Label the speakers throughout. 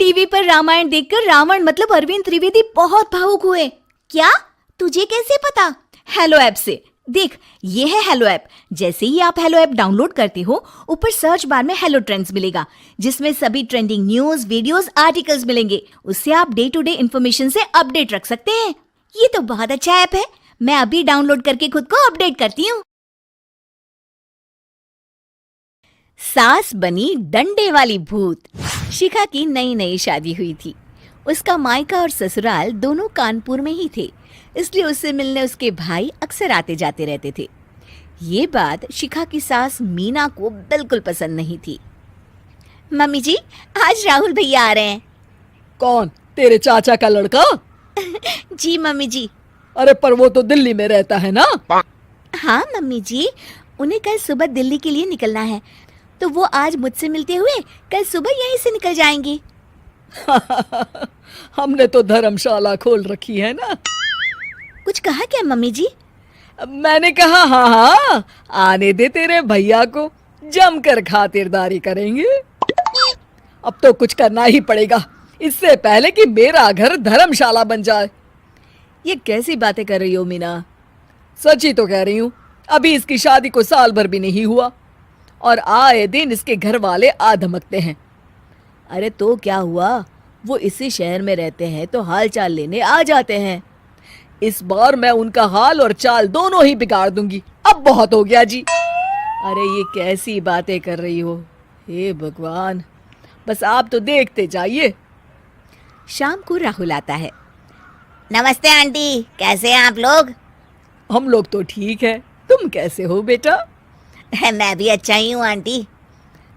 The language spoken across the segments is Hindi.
Speaker 1: टीवी पर रामायण देखकर रावण मतलब अरविंद त्रिवेदी बहुत भावुक हुए। क्या? तुझे कैसे पता? हेलो ऐप से। देख, ये है हेलो ऐप। जैसे ही आप हेलो ऐप डाउनलोड करते हो, ऊपर सर्च बार में हेलो ट्रेंड्स मिलेगा, जिसमें सभी ट्रेंडिंग न्यूज, वीडियोस, आर्टिकल्स मिलेंगे। उससे आप डे टू डे इन्फॉर्मेशन से अपडेट रख सकते हैं। ये तो बहुत अच्छा ऐप है। मैं अभी डाउनलोड करके खुद को अपडेट करती हूँ। सास बनी डंडे वाली भूत। शिखा की नई नई शादी हुई थी। उसका मायका और ससुराल दोनों कानपुर में ही थे, इसलिए उससे मिलने उसके भाई अक्सर आते जाते रहते थे। ये बात शिखा की सास मीना को बिल्कुल पसंद नहीं थी। मम्मी जी, आज राहुल भैया आ रहे हैं।
Speaker 2: कौन? तेरे चाचा का लड़का?
Speaker 1: जी मम्मी जी।
Speaker 2: अरे पर वो तो दिल्ली में रहता है ना?
Speaker 1: हाँ मम्मी जी, उन्हें कल सुबह दिल्ली के लिए निकलना है, तो वो आज मुझसे मिलते हुए कल सुबह यहीं से निकल जाएंगे।
Speaker 2: हमने तो धर्मशाला खोल रखी है ना।
Speaker 1: कुछ कहा क्या मम्मी जी?
Speaker 2: मैंने कहा हाँ हाँ, आने दे तेरे भैया को, जमकर खातिरदारी करेंगे। अब तो कुछ करना ही पड़ेगा, इससे पहले कि मेरा घर धर्मशाला बन जाए। ये कैसी बातें कर रही हो मीना? सच ही तो कह रही हूँ। अभी इसकी शादी को साल भर भी नहीं हुआ और आए दिन इसके घर वाले आ धमकते हैं। अरे तो क्या हुआ, वो इसी शहर में रहते हैं तो हाल चाल लेने आ जाते हैं। इस बार मैं उनका हाल और चाल दोनों ही बिगाड़ दूंगी। अब बहुत हो गया जी। अरे ये कैसी बातें कर रही हो? हे भगवान, बस आप तो देखते जाइए।
Speaker 1: शाम को राहुल आता है। नमस्ते आंटी, कैसे हैं आप लोग?
Speaker 2: हम लोग तो ठीक है, तुम कैसे हो बेटा?
Speaker 1: मैं भी अच्छा ही हूँ आंटी।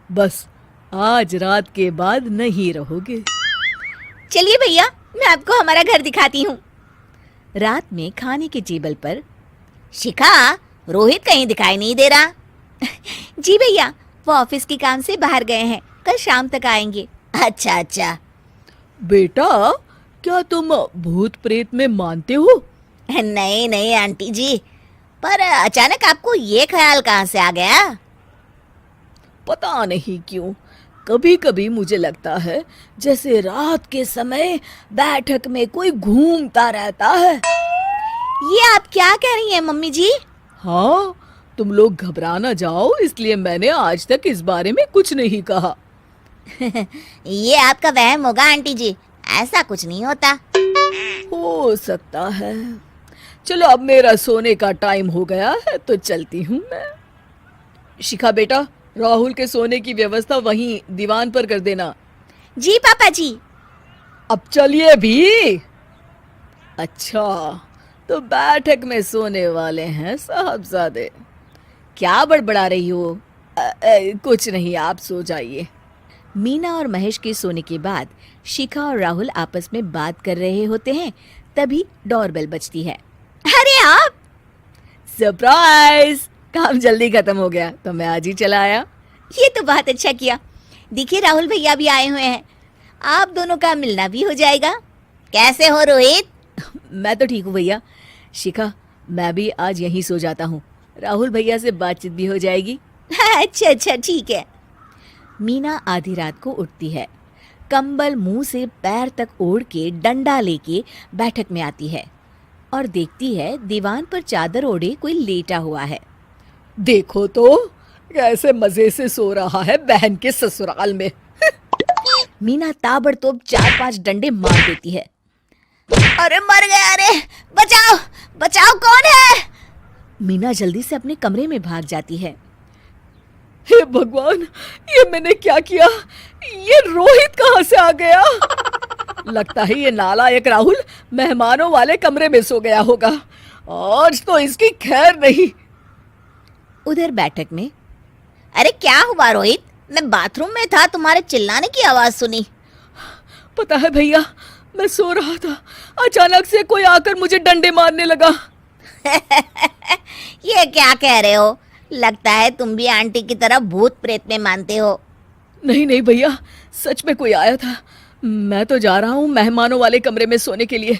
Speaker 2: बस आज रात के बाद नहीं रहोगे।
Speaker 1: चलिए भैया, मैं आपको हमारा घर दिखाती हूँ। रात में खाने के टेबल पर शिखा, रोहित कहीं दिखाई नहीं दे रहा। जी भैया, वो ऑफिस के काम से बाहर गए हैं, कल शाम तक आएंगे। अच्छा अच्छा।
Speaker 2: बेटा, क्या तुम भूत प्रेत में मानते हो?
Speaker 1: नहीं नहीं आंटी जी, पर अचानक आपको ये ख्याल कहाँ से आ गया?
Speaker 2: पता नहीं क्यों, कभी कभी मुझे लगता है जैसे रात के समय बैठक में कोई घूमता रहता है।
Speaker 1: ये आप क्या कह रही हैं मम्मी जी?
Speaker 2: हाँ, तुम लोग घबरा ना जाओ, इसलिए मैंने आज तक इस बारे में कुछ नहीं कहा।
Speaker 1: ये आपका वहम होगा आंटी जी, ऐसा कुछ नहीं होता।
Speaker 2: हो सकता है। चलो अब मेरा सोने का टाइम हो गया है तो चलती हूँ मैं। शिखा बेटा, राहुल के सोने की व्यवस्था वहीं दीवान पर कर देना।
Speaker 1: जी पापा जी।
Speaker 2: अब चलिए भी। अच्छा, तो बैठक में सोने वाले हैं साहबजादे। क्या बड़बड़ा रही हो? कुछ नहीं, आप सो जाइए। मीना और महेश के सोने के बाद शिखा और राहुल आपस में बात कर रहे होते हैं, तभी डोरबेल बजती है।
Speaker 1: अरे आप!
Speaker 2: सरप्राइज! काम जल्दी खत्म हो गया तो मैं आज ही चला आया।
Speaker 1: ये तो बहुत अच्छा किया। देखिए राहुल भैया भी आए हुए हैं, आप दोनों का मिलना भी हो जाएगा। कैसे हो रोहित?
Speaker 2: मैं तो ठीक हूँ भैया। शिखा, मैं भी आज यहीं सो जाता हूँ, राहुल भैया से बातचीत भी हो जाएगी।
Speaker 1: अच्छा अच्छा, ठीक है।
Speaker 2: मीना आधी रात को उठती है, कंबल मुंह से पैर तक ओढ़ के डंडा लेके बैठक में आती है और देखती है दीवान पर चादर ओढ़े कोई लेटा हुआ है। देखो तो कैसे मजे से सो रहा है बहन के ससुराल में। मीना ताबड़तोड़ 4-5 डंडे मार देती है।
Speaker 1: अरे मर गया! अरे बचाओ बचाओ, कौन है?
Speaker 2: मीना जल्दी से अपने कमरे में भाग जाती है। हे भगवान, ये मैंने क्या किया? ये रोहित कहाँ से आ गया? लगता है ये नालायक राहुल मेहमानों वाले कमरे में सो गया होगा। आज तो इसकी खैर नहीं। उधर बैठक में,
Speaker 1: अरे क्या हुआ रोहित? मैं बाथरूम में था, तुम्हारे चिल्लाने की आवाज सुनी।
Speaker 2: पता है भैया, मैं सो रहा था, अचानक से कोई आकर मुझे डंडे मारने लगा।
Speaker 1: ये क्या कह रहे हो? लगता है तुम भी आंटी की तरह भूत प्रेत में मानते हो।
Speaker 2: नहीं नहीं भैया, सच में कोई आया था। मैं तो जा रहा हूँ मेहमानों वाले कमरे में सोने के लिए।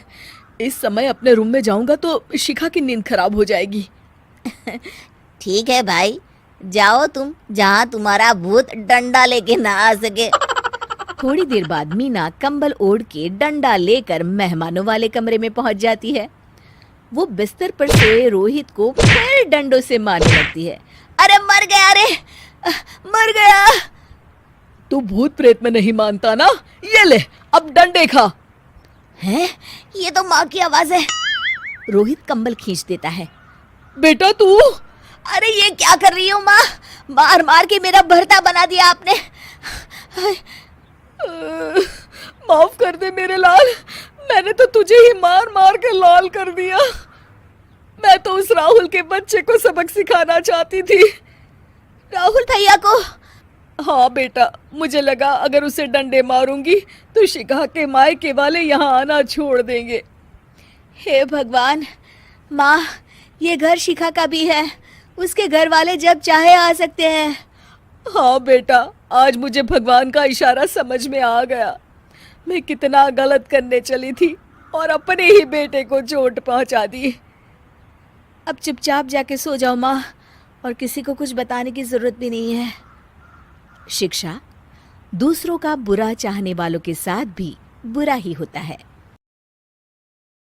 Speaker 2: इस समय अपने रूम में जाऊंगा तो शिखा की नींद खराब हो जाएगी।
Speaker 1: ठीक है भाई, जाओ तुम, जहाँ तुम्हारा भूत डंडा लेके ना आ सके। थोड़ी देर बाद मीना कंबल ओढ़ के डंडा लेकर मेहमानों वाले कमरे में पहुंच जाती है। वो बिस्तर पर सोए रोहित को फिर डंडों से मारने लगती है। अरे मर गया, अरे मर गया।
Speaker 2: तू भूत प्रेत में नहीं मानता ना, ये ले अब डंडे खा।
Speaker 1: हैं? ये तो माँ की आवाज है। रोहित कंबल खींच देता है।
Speaker 2: बेटा तू,
Speaker 1: अरे ये क्या कर रही हो माँ? मार मार के मेरा भरता बना दिया आपने।
Speaker 2: माफ कर दे मेरे लाल, मैंने तो तुझे ही मार मार के लाल कर दिया। मैं तो उस राहुल के बच्चे को सबक सिखाना चाहती थी।
Speaker 1: राहुल भैया को?
Speaker 2: हाँ बेटा, मुझे लगा अगर उसे डंडे मारूंगी तो शिखा के मायके वाले यहाँ आना छोड़ देंगे।
Speaker 1: हे भगवान, माँ ये घर शिखा का भी है, उसके घर वाले जब चाहे आ सकते हैं।
Speaker 2: हाँ बेटा, आज मुझे भगवान का इशारा समझ में आ गया। मैं कितना गलत करने चली थी और अपने ही बेटे को चोट पहुंचा दी।
Speaker 1: अब चुपचाप जाके सो जाओ माँ, और किसी को कुछ बताने की जरूरत भी नहीं है। शिक्षा दूसरों का बुरा चाहने वालों के साथ भी बुरा ही होता है।